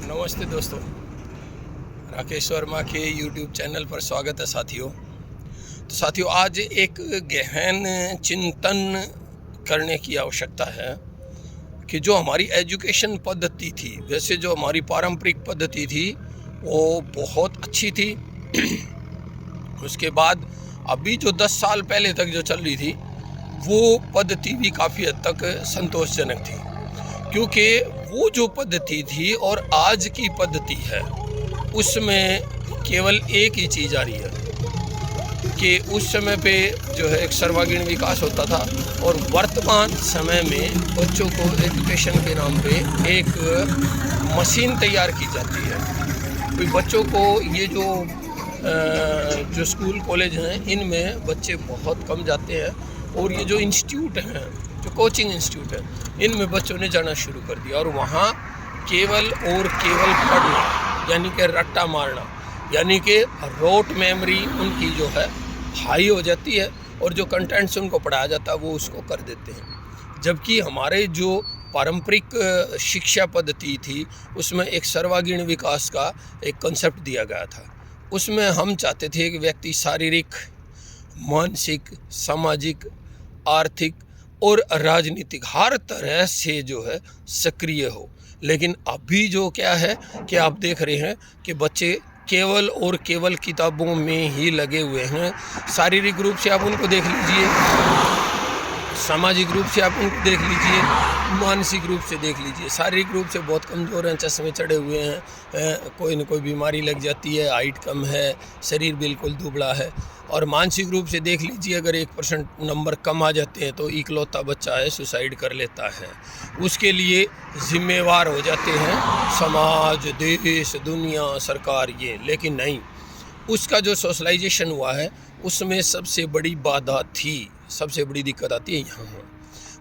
नमस्ते दोस्तों, राकेश वर्मा के YouTube चैनल पर स्वागत है साथियों। तो साथियों, आज एक गहन चिंतन करने की आवश्यकता है कि जो हमारी एजुकेशन पद्धति थी, वैसे जो हमारी पारंपरिक पद्धति थी वो बहुत अच्छी थी। उसके बाद अभी जो 10 साल पहले तक जो चल रही थी वो पद्धति भी काफ़ी हद तक संतोषजनक थी, क्योंकि वो जो पद्धति थी और आज की पद्धति है उसमें केवल एक ही चीज़ आ रही है कि उस समय पे जो है एक सर्वांगीण विकास होता था और वर्तमान समय में बच्चों को एजुकेशन के नाम पे एक मशीन तैयार की जाती है। तो बच्चों को ये जो स्कूल कॉलेज हैं इनमें बच्चे बहुत कम जाते हैं और ये जो इंस्टीट्यूट हैं, जो कोचिंग इंस्टीट्यूट है, इनमें बच्चों ने जाना शुरू कर दिया और वहाँ केवल और केवल पढ़ना यानी कि रट्टा मारना, यानी कि रोट मेमोरी उनकी जो है हाई हो जाती है और जो कंटेंट्स उनको पढ़ाया जाता है वो उसको कर देते हैं। जबकि हमारे जो पारंपरिक शिक्षा पद्धति थी उसमें एक सर्वांगीण विकास का एक कंसेप्ट दिया गया था। उसमें हम चाहते थे कि व्यक्ति शारीरिक, मानसिक, सामाजिक, आर्थिक और राजनीतिक हर तरह से जो है सक्रिय हो। लेकिन अभी जो क्या है कि आप देख रहे हैं कि बच्चे केवल और केवल किताबों में ही लगे हुए हैं। शारीरिक रूप से आप उनको देख लीजिए, सामाजिक रूप से आप उनको देख लीजिए, मानसिक रूप से देख लीजिए। शारीरिक रूप से बहुत कमज़ोर हैं, चश्मे चढ़े हुए हैं, कोई न कोई बीमारी लग जाती है, हाइट कम है, शरीर बिल्कुल दुबला है। और मानसिक रूप से देख लीजिए, अगर 1% नंबर कम आ जाते हैं तो इकलौता बच्चा है सुसाइड कर लेता है। उसके लिए जिम्मेवार हो जाते हैं समाज, देश, दुनिया, सरकार ये। लेकिन नहीं, उसका जो सोशलाइजेशन हुआ है उसमें सबसे बड़ी बाधा थी, सबसे बड़ी दिक्कत आती है यहाँ।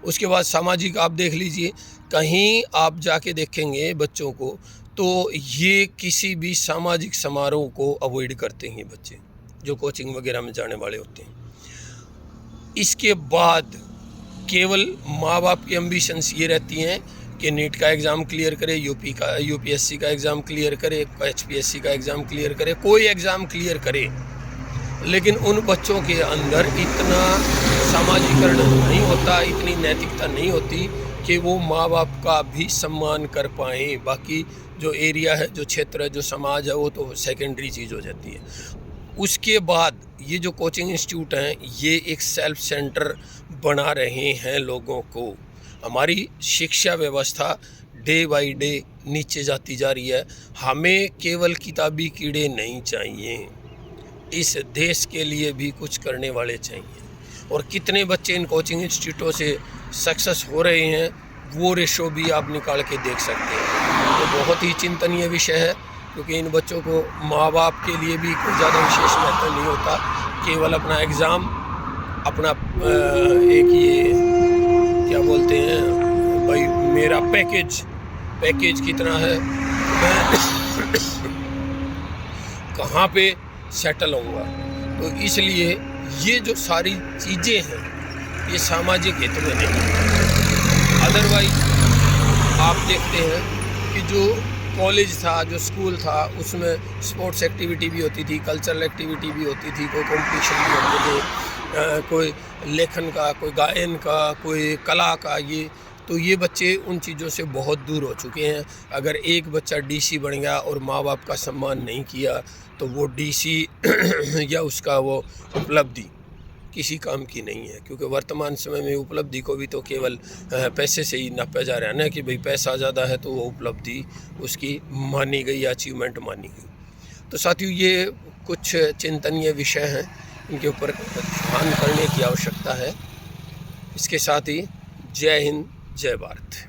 उसके बाद सामाजिक आप देख लीजिए, कहीं आप जाके देखेंगे बच्चों को तो ये किसी भी सामाजिक समारोह को अवॉइड करते हैं बच्चे जो कोचिंग वगैरह में जाने वाले होते हैं। इसके बाद केवल माँ बाप की एम्बिशंस ये रहती हैं कि नीट का एग्ज़ाम क्लियर करे, यूपीएससी का एग्ज़ाम क्लियर करे, एचपीएससी का एग्ज़ाम क्लियर करे, कोई एग्ज़ाम क्लियर करे। लेकिन उन बच्चों के अंदर इतना सामाजिकरण नहीं होता, इतनी नैतिकता नहीं होती कि वो माँ बाप का भी सम्मान कर पाएँ। बाकी जो एरिया है, जो क्षेत्र है, जो समाज है, वो तो सेकेंडरी चीज़ हो जाती है। उसके बाद ये जो कोचिंग इंस्टीट्यूट हैं ये एक सेल्फ सेंटर बना रहे हैं लोगों को। हमारी शिक्षा व्यवस्था डे बाय डे नीचे जाती जा रही है। हमें केवल किताबी कीड़े नहीं चाहिए, इस देश के लिए भी कुछ करने वाले चाहिए। और कितने बच्चे इन कोचिंग इंस्टीट्यूटों से सक्सेस हो रहे हैं वो रेशो भी आप निकाल के देख सकते हैं। तो बहुत ही चिंतनीय विषय है, क्योंकि इन बच्चों को माँ बाप के लिए भी कोई ज़्यादा विशेष महत्व नहीं होता। केवल अपना एग्ज़ाम, अपना एक ये क्या बोलते हैं भाई, मेरा पैकेज कितना है, मैं कहाँ पे सेटल होऊंगा। तो इसलिए ये जो सारी चीज़ें हैं ये सामाजिक हित में नहीं। अदरवाइज आप देखते हैं कि जो कॉलेज था, जो स्कूल था, उसमें स्पोर्ट्स एक्टिविटी भी होती थी, कल्चरल एक्टिविटी भी होती थी, कोई कंपटीशन भी होते थे, कोई लेखन का, कोई गायन का, कोई कला का। ये बच्चे उन चीज़ों से बहुत दूर हो चुके हैं। अगर एक बच्चा डीसी बन गया और माँ बाप का सम्मान नहीं किया तो वो डीसी या उसका वो उपलब्धि किसी काम की नहीं है। क्योंकि वर्तमान समय में उपलब्धि को भी तो केवल पैसे से ही नापा जा रहा है ना, कि भाई पैसा ज़्यादा है तो वो उपलब्धि उसकी मानी गई, अचीवमेंट मानी गई। तो साथियों, ये कुछ चिंतनीय विषय हैं, इनके ऊपर ध्यान करने की आवश्यकता है। इसके साथ ही जय हिंद, जय भारत।